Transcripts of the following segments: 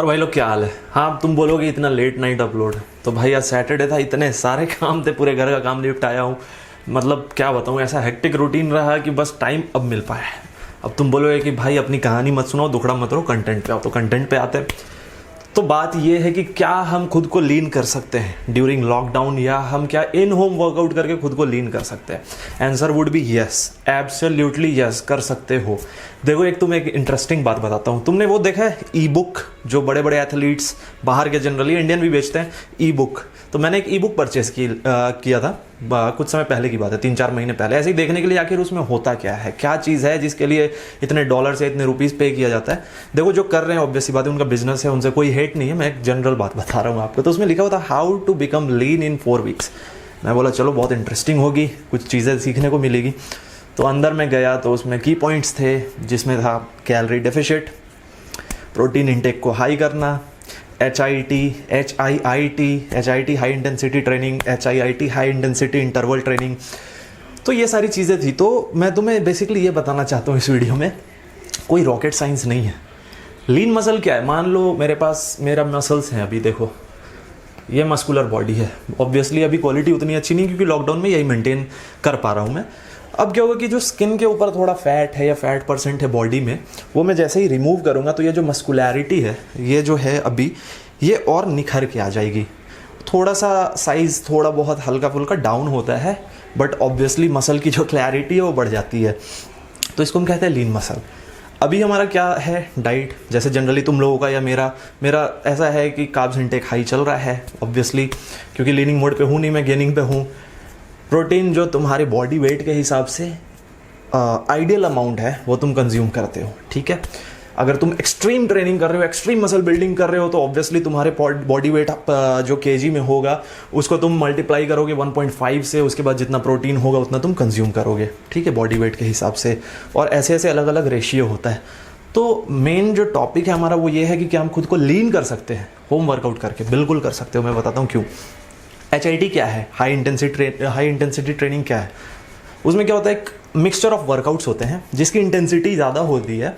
और भाई लोग क्या हाल है। हाँ, तुम बोलोगे इतना लेट नाइट अपलोड, तो भाई आज सैटरडे था, इतने सारे काम थे, पूरे घर का काम निपटाया हूँ। मतलब क्या बताऊँ, ऐसा हेक्टिक रूटीन रहा कि बस टाइम अब मिल पाया है। अब तुम बोलोगे कि भाई अपनी कहानी मत सुनाओ, दुखड़ा मत रहो, कंटेंट पे आओ, तो कंटेंट पे आते हैं। तो बात ये है कि क्या हम खुद को लीन कर सकते हैं ड्यूरिंग लॉकडाउन, या हम क्या इन होम वर्कआउट करके खुद को लीन कर सकते हैं। Answer would be yes, absolutely yes, कर सकते हो। देखो, एक तुम्हें एक इंटरेस्टिंग बात बताता हूँ। तुमने वो देखा है ई बुक, जो बड़े बड़े एथलीट्स बाहर के, जनरली इंडियन भी बेचते हैं, ई बुक। तो मैंने एक ई बुक परचेस किया था कुछ समय पहले की बात है, 3-4 महीने पहले, ऐसे ही देखने के लिए आखिर उसमें होता क्या है, क्या चीज़ है जिसके लिए इतने डॉलर से इतने रुपीज़ पे किया जाता है। देखो, जो कर रहे हैं ऑब्वियसली बात है, उनका बिजनेस है, उनसे कोई हेट नहीं है, मैं एक जनरल बात बता रहा हूँ आपको। तो उसमें लिखा हुआ था how to become lean in 4 weeks. मैं बोला चलो बहुत इंटरेस्टिंग होगी, कुछ चीज़ें सीखने को मिलेगी। तो अंदर में गया तो उसमें की पॉइंट्स थे, जिसमें था कैलोरी डेफिसिट, प्रोटीन इंटेक को हाई करना, HIIT high intensity training, HIIT high intensity interval training. तो ये सारी चीज़ें थी। तो मैं तुम्हें बेसिकली ये बताना चाहता हूँ इस वीडियो में, कोई रॉकेट साइंस नहीं है। लीन मसल क्या है, मान लो मेरा मसल्स हैं, अभी देखो ये मस्कुलर बॉडी है। ऑब्वियसली अभी क्वालिटी उतनी अच्छी नहीं, क्योंकि लॉकडाउन में यही मेंटेन कर पा रहा हूँ मैं। अब क्या होगा कि जो स्किन के ऊपर थोड़ा फैट है या फैट परसेंट है बॉडी में, वो मैं जैसे ही रिमूव करूँगा तो ये जो मस्कुलैरिटी है, ये जो है अभी, ये और निखर के आ जाएगी। थोड़ा सा साइज़ थोड़ा बहुत हल्का फुल्का डाउन होता है, बट ऑब्वियसली मसल की जो क्लैरिटी है वो बढ़ जाती है। तो इसको हम कहते हैं लीन मसल। अभी हमारा क्या है, डाइट, जैसे जनरली तुम लोगों का या मेरा ऐसा है कि कार्ब्स इंटेक हाई चल रहा है ऑब्वियसली, क्योंकि लीनिंग मोड पे हूँ नहीं, मैं गेनिंग पे हूँ। प्रोटीन जो तुम्हारे बॉडी वेट के हिसाब से आइडियल अमाउंट है वो तुम कंज्यूम करते हो, ठीक है। अगर तुम एक्सट्रीम ट्रेनिंग कर रहे हो, एक्सट्रीम मसल बिल्डिंग कर रहे हो, तो ऑब्वियसली तुम्हारे बॉडी वेट जो केजी में होगा उसको तुम मल्टीप्लाई करोगे 1.5 से, उसके बाद जितना प्रोटीन होगा उतना तुम कंज्यूम करोगे, ठीक है, बॉडी वेट के हिसाब से। और ऐसे ऐसे अलग अलग रेशियो होता है। तो मेन जो टॉपिक है हमारा वो ये है कि क्या हम खुद को लीन कर सकते हैं होम वर्कआउट करके। बिल्कुल कर सकते हो, मैं बताता हूँ क्यों। HIIT क्या है, हाई इंटेंसिटी ट्रेनिंग क्या है। उसमें क्या होता है, एक मिक्सचर ऑफ वर्कआउट्स होते हैं जिसकी इंटेंसिटी ज़्यादा होती है,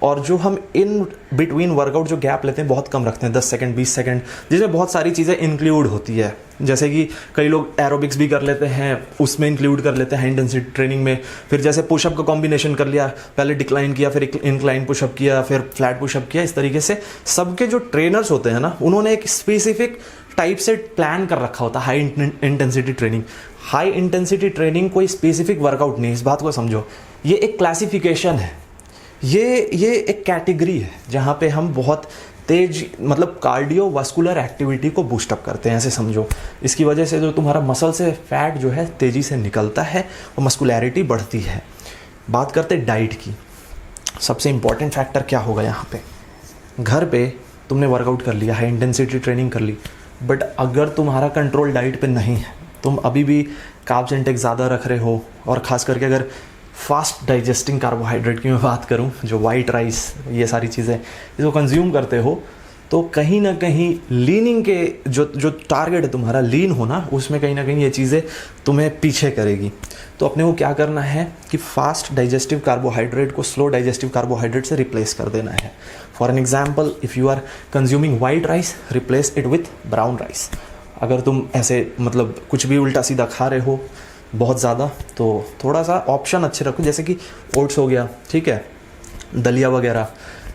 और जो हम इन बिटवीन वर्कआउट जो गैप लेते हैं बहुत कम रखते हैं, 10 सेकंड 20 सेकंड, जिसमें बहुत सारी चीज़ें इंक्लूड होती है। जैसे कि कई लोग एरोबिक्स भी कर लेते हैं, उसमें इंक्लूड कर लेते हैं हाई इंटेंसिटी ट्रेनिंग में। फिर जैसे पुशअप का कॉम्बिनेशन कर लिया, पहले डिक्लाइन किया, फिर इंक्लाइन पुशअप किया, फिर फ्लैट पुशअप किया। इस तरीके से सबके जो ट्रेनर्स होते हैं ना, उन्होंने एक स्पेसिफिक टाइप से प्लान कर रखा होता है high intensity training. High intensity training कोई स्पेसिफिक वर्कआउट नहीं, इस बात को समझो। ये एक क्लासिफिकेशन है, ये एक कैटेगरी है जहाँ पे हम बहुत तेज, मतलब कार्डियोवास्कुलर एक्टिविटी को बूस्टअप करते हैं, ऐसे समझो। इसकी वजह से जो तुम्हारा मसल से फैट जो है तेज़ी से निकलता है और मस्कुलैरिटी बढ़ती है। बात करते हैं डाइट की। सबसे इम्पॉर्टेंट फैक्टर क्या होगा यहाँ पे, घर पे तुमने वर्कआउट कर लिया, हाई इंटेंसिटी ट्रेनिंग कर ली, बट अगर तुम्हारा कंट्रोल डाइट पे नहीं है, तुम अभी भी कार्ब्स इंटेक ज़्यादा रख रहे हो, और ख़ास करके अगर फास्ट डाइजेस्टिंग कार्बोहाइड्रेट की मैं बात करूं, जो वाइट राइस, ये सारी चीज़ें इसको कंज्यूम करते हो, तो कहीं ना कहीं लीनिंग के जो टारगेट है तुम्हारा लीन होना, उसमें कहीं ना कहीं ये चीज़ें तुम्हें पीछे करेगी। तो अपने को क्या करना है कि फास्ट डाइजेस्टिव कार्बोहाइड्रेट को स्लो डाइजेस्टिव कार्बोहाइड्रेट से रिप्लेस कर देना है। For an example, if you are consuming white rice, replace it with brown rice. अगर तुम ऐसे मतलब कुछ भी उल्टा सीधा खा रहे हो बहुत ज़्यादा, तो थोड़ा सा ऑप्शन अच्छे रखो, जैसे कि ओट्स हो गया, ठीक है, दलिया वगैरह।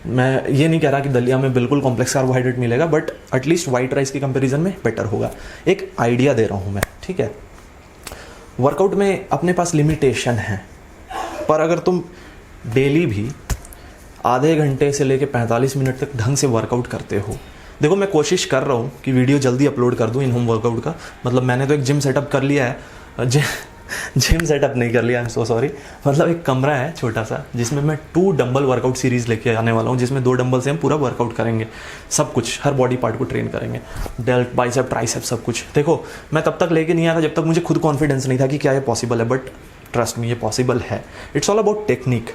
मैं ये नहीं कह रहा कि दलिया में बिल्कुल कॉम्प्लेक्स कार्बोहाइड्रेट मिलेगा, बट एटलीस्ट वाइट राइस की कंपैरिजन में बेटर होगा। एक आइडिया दे रहा हूँ मैं, ठीक है। वर्कआउट में अपने पास लिमिटेशन है, पर अगर तुम डेली भी आधे घंटे से लेकर 45 मिनट तक ढंग से वर्कआउट करते हो। देखो, मैं कोशिश कर रहा हूँ कि वीडियो जल्दी अपलोड कर दूँ इन होम वर्कआउट का। मतलब मैंने तो एक जिम सेटअप कर लिया है, जिम सेटअप नहीं कर लिया, आई एम सो सॉरी। मतलब एक कमरा है छोटा सा, जिसमें मैं 2 डंबल वर्कआउट सीरीज़ लेके आने वाला हूँ, जिसमें 2 डंबल से हम पूरा वर्कआउट करेंगे, सब कुछ, हर बॉडी पार्ट को ट्रेन करेंगे, डेल्ट, बाइसेप, ट्राइसेप, सब कुछ। देखो, मैं तब तक लेके नहीं आया था जब तक मुझे खुद कॉन्फिडेंस नहीं था कि क्या ये पॉसिबल है, बट ट्रस्ट मी, ये पॉसिबल है। इट्स ऑल अबाउट टेक्निक,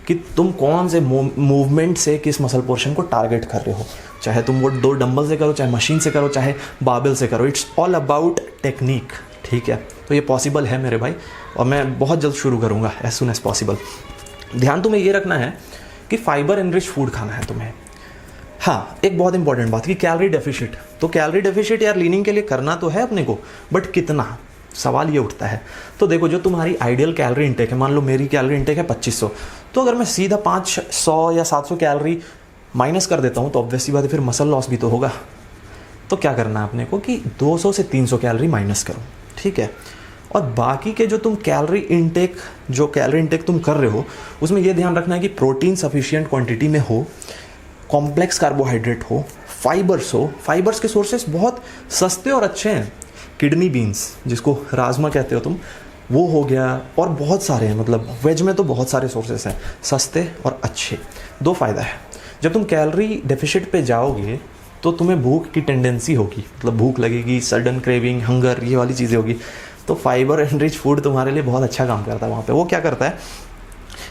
कि तुम कौन से मूवमेंट से किस मसल पोर्शन को टारगेट कर रहे हो। चाहे तुम वो 2 डंबल से करो, चाहे मशीन से करो, चाहे बारबेल से करो, इट्स ऑल अबाउट टेक्निक, ठीक है। तो ये पॉसिबल है मेरे भाई, और मैं बहुत जल्द शुरू करूँगा, एज सुन एज पॉसिबल। ध्यान तुम्हें ये रखना है कि फाइबर एनरिच फूड खाना है तुम्हें। हाँ, एक बहुत इंपॉर्टेंट बात कि कैलोरी डेफिशिट, तो कैलोरी डेफिशिट यार लीनिंग के लिए करना तो है अपने को, बट कितना, सवाल ये उठता है। तो देखो जो तुम्हारी आइडियल कैलोरी इंटेक है, मान लो मेरी कैलोरी इंटेक है 2500, तो अगर मैं सीधा 500 या 700 कैलोरी माइनस कर देता हूँ तो ऑब्वियसली बात है फिर मसल लॉस भी तो होगा। तो क्या करना है अपने को कि 200 से 300 कैलोरी माइनस करो, ठीक है। और बाकी के जो तुम कैलोरी इंटेक तुम कर रहे हो उसमें ये ध्यान रखना है कि प्रोटीन सफिशिएंट क्वांटिटी में हो, कॉम्प्लेक्स कार्बोहाइड्रेट हो, फाइबर्स हो। फाइबर्स के सोर्सेस बहुत सस्ते और अच्छे हैं, किडनी बीन्स जिसको राजमा कहते हो तुम, वो हो गया, और बहुत सारे हैं, मतलब वेज में तो बहुत सारे सोर्सेस हैं सस्ते और अच्छे। दो फ़ायदा है, जब तुम कैलोरी डेफिशिट पे जाओगे तो तुम्हें भूख की टेंडेंसी होगी, मतलब भूख लगेगी, सडन क्रेविंग, हंगर, ये वाली चीज़ें होगी। तो फाइबर एनरिच फूड तुम्हारे लिए बहुत अच्छा काम करता है वहाँ पे। वो क्या करता है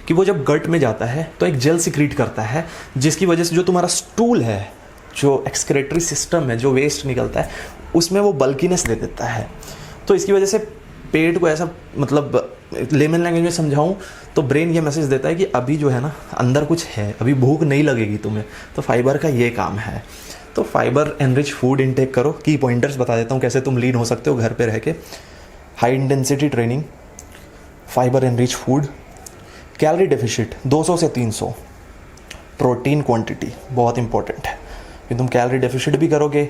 कि वो जब गट में जाता है तो एक जेल सिक्रीट करता है, जिसकी वजह से जो तुम्हारा स्टूल है, जो एक्सक्रेटरी सिस्टम है, जो वेस्ट निकलता है, उसमें वो बल्कीनेस दे देता है। तो इसकी वजह से पेट को ऐसा, मतलब लेमन लैंग्वेज में समझाऊँ तो ब्रेन ये मैसेज देता है कि अभी जो है ना अंदर कुछ है, अभी भूख नहीं लगेगी तुम्हें। तो फाइबर का ये काम है। तो फाइबर एनरिच फूड इनटेक करो। की पॉइंटर्स बता देता हूँ कैसे तुम लीन हो सकते हो घर पे रह के। High intensity training, fibre enrich food, calorie deficit 200 से 300, प्रोटीन क्वांटिटी बहुत इंपॉर्टेंट है कि तुम कैलोरी डेफिशिट भी करोगे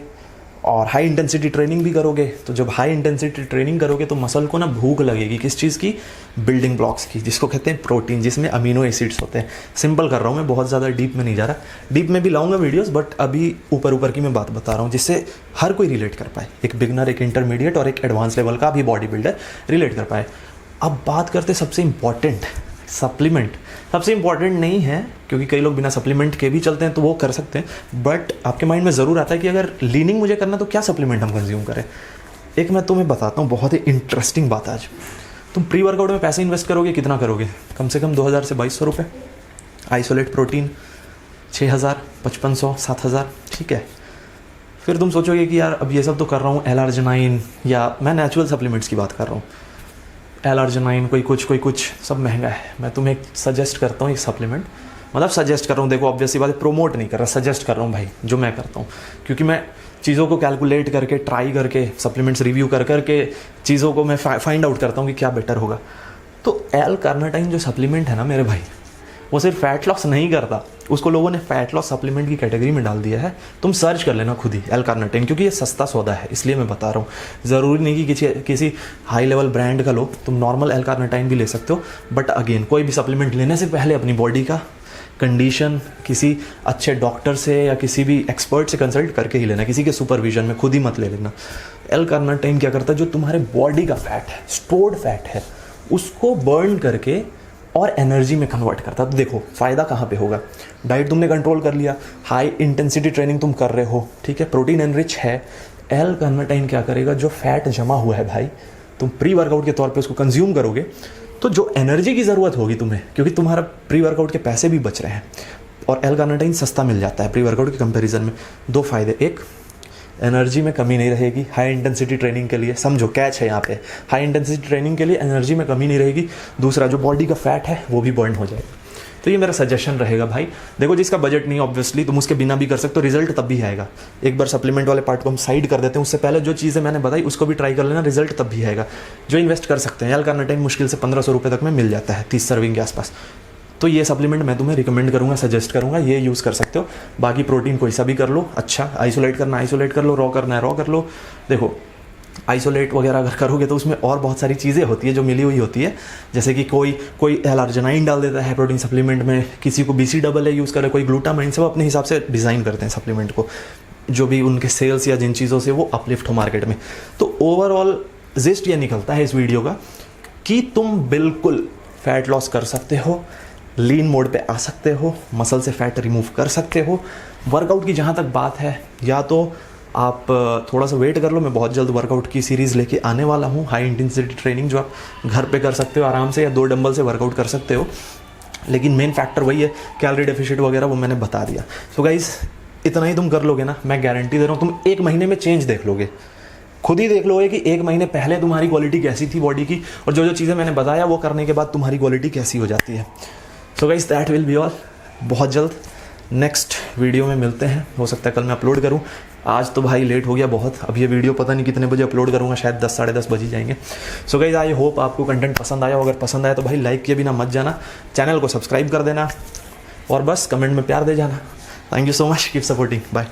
और हाई इंटेंसिटी ट्रेनिंग भी करोगे। तो जब हाई इंटेंसिटी ट्रेनिंग करोगे तो मसल को ना भूख लगेगी, किस चीज़ की, बिल्डिंग ब्लॉक्स की, जिसको कहते हैं प्रोटीन, जिसमें अमीनो एसिड्स होते हैं। सिंपल कर रहा हूँ मैं, बहुत ज़्यादा डीप में नहीं जा रहा, डीप में भी लाऊंगा वीडियोस, बट अभी ऊपर की मैं बात बता रहा हूँ जिससे हर कोई रिलेट कर पाए, एक बिगनर, एक इंटरमीडिएट और एक एडवांस लेवल का भी बॉडी बिल्डर रिलेट कर पाए। अब बात करते सबसे इंपॉर्टेंट, सप्लीमेंट। सबसे इंपॉर्टेंट नहीं है क्योंकि कई लोग बिना सप्लीमेंट के भी चलते हैं, तो वो कर सकते हैं, बट आपके माइंड में ज़रूर आता है कि अगर लीनिंग मुझे करना तो क्या सप्लीमेंट हम कंज्यूम करें। एक मैं तुम्हें बताता हूँ, बहुत ही इंटरेस्टिंग बात आज। तुम प्री वर्कआउट में पैसे इन्वेस्ट करोगे, कितना करोगे, कम से कम 2000 से 2200 रुपये। आइसोलेट प्रोटीन 6000, 5500, 7000, ठीक है। फिर तुम सोचोगे कि यार अब ये सब तो कर रहा हूँ, L-arginine, या मैं नेचुरल सप्लीमेंट्स की बात कर रहा हूँ, L-arginine, कोई कुछ सब महंगा है। मैं तुम्हें सजेस्ट करता हूँ एक सप्लीमेंट, मतलब सजेस्ट कर रहा हूँ, देखो ऑब्वियसली बात है, प्रमोट नहीं कर रहा, सजेस्ट कर रहा हूँ भाई, जो मैं करता हूँ, क्योंकि मैं चीज़ों को कैलकुलेट करके, ट्राई करके, सप्लीमेंट्स रिव्यू करके चीज़ों को मैं फाइंड आउट करता हूँ कि क्या बेटर होगा। तो L-कार्निटाइन जो सप्लीमेंट है ना मेरे भाई, वो सिर्फ फैट लॉस नहीं करता, उसको लोगों ने फैट लॉस सप्लीमेंट की कैटेगरी में डाल दिया है। तुम सर्च कर लेना खुद ही L-कार्निटाइन, क्योंकि ये सस्ता सौदा है, इसलिए मैं बता रहा हूँ। ज़रूरी नहीं कि किसी हाई लेवल ब्रांड का लो, तुम नॉर्मल L-कार्निटाइन भी ले सकते हो। बट अगेन, कोई भी सप्लीमेंट लेने से पहले अपनी बॉडी का कंडीशन किसी अच्छे डॉक्टर से या किसी भी एक्सपर्ट से कंसल्ट करके ही लेना, किसी के सुपरविजन में, खुद ही मत ले लेना। L-कार्निटाइन क्या करता है, जो तुम्हारे बॉडी का फैट है, स्टोर्ड फैट है, उसको बर्न करके और एनर्जी में कन्वर्ट करता है। तो देखो फ़ायदा कहाँ पे होगा, डाइट तुमने कंट्रोल कर लिया, हाई इंटेंसिटी ट्रेनिंग तुम कर रहे हो, ठीक है, प्रोटीन एनरिच है। L-कार्निटाइन क्या करेगा, जो फैट जमा हुआ है भाई, तुम प्री वर्कआउट के तौर पे उसको कंज्यूम करोगे तो जो एनर्जी की ज़रूरत होगी तुम्हें, क्योंकि तुम्हारा प्री वर्कआउट के पैसे भी बच रहे हैं और L-कार्निटाइन सस्ता मिल जाता है प्री वर्कआउट के कंपैरिजन में। दो फायदे, एक एनर्जी में कमी नहीं रहेगी हाई इंटेंसिटी ट्रेनिंग के लिए, समझो कैच है यहाँ पे, हाई इंटेंसिटी ट्रेनिंग के लिए एनर्जी में कमी नहीं रहेगी। दूसरा, जो बॉडी का फैट है वो भी बर्न हो जाएगा। तो ये मेरा सजेशन रहेगा भाई। देखो जिसका बजट नहीं, ऑब्वियसली तुम उसके बिना भी कर सकते हो, रिजल्ट तब भी आएगा। एक बार सप्लीमेंट वाले पार्ट को हम साइड कर देते हैं, उससे पहले जो चीज़ें मैंने बताई उसको भी ट्राई कर लेना, रिजल्ट तब भी आएगा। जो इन्वेस्ट कर सकते हैं, L-कार्निटाइन मुश्किल से 1500 रुपये तक में मिल जाता है 30 सर्विंग के आसपास। तो ये सप्लीमेंट मैं तुम्हें रिकमेंड करूँगा, सजेस्ट करूँगा, ये यूज़ कर सकते हो। बाकी प्रोटीन कोई सा भी कर लो, अच्छा आइसोलेट करना आइसोलेट कर लो, रॉ करना है रॉ कर लो। देखो आइसोलेट वगैरह अगर करोगे तो उसमें और बहुत सारी चीज़ें होती है जो मिली हुई होती है, जैसे कि कोई L-arginine डाल देता है प्रोटीन सप्लीमेंट में, किसी को BCAA यूज़ करे, कोई ग्लूटामाइन, सब अपने हिसाब से डिज़ाइन करते हैं सप्लीमेंट को, जो भी उनके सेल्स या जिन चीज़ों से वो अपलिफ्ट हो मार्केट में। तो ओवरऑल जिस्ट ये निकलता है इस वीडियो का कि तुम बिल्कुल फैट लॉस कर सकते हो, लीन मोड पे आ सकते हो, मसल से फैट रिमूव कर सकते हो। वर्कआउट की जहाँ तक बात है, या तो आप थोड़ा सा वेट कर लो, मैं बहुत जल्द वर्कआउट की सीरीज़ लेके आने वाला हूँ, हाई इंटेंसिटी ट्रेनिंग जो आप घर पे कर सकते हो आराम से, या 2 डंबल से वर्कआउट कर सकते हो। लेकिन मेन फैक्टर वही है, कैलोरी डेफिशिट वगैरह वो मैंने बता दिया। सो गाइस, इतना ही तुम कर लोगे ना, मैं गारंटी दे रहा हूँ तुम 1 महीने में चेंज देख लोगे, खुद ही देख लोगे कि 1 महीने पहले तुम्हारी क्वालिटी कैसी थी बॉडी की, और जो चीज़ें मैंने बताया वो करने के बाद तुम्हारी क्वालिटी कैसी हो जाती है। So guys, that will be all. बहुत जल्द नेक्स्ट वीडियो में मिलते हैं, हो सकता है कल मैं अपलोड करूँ। आज तो भाई लेट हो गया बहुत, अब ये वीडियो पता नहीं कितने बजे अपलोड करूँगा, शायद 10 साढ़े 10 बज ही जाएंगे। सो गाइस आई होप आपको कंटेंट पसंद आया हो, अगर पसंद आया तो भाई लाइक किए बिना मत जाना, चैनल को सब्सक्राइब कर देना और बस कमेंट में प्यार दे जाना। Thank you so much, keep supporting, bye.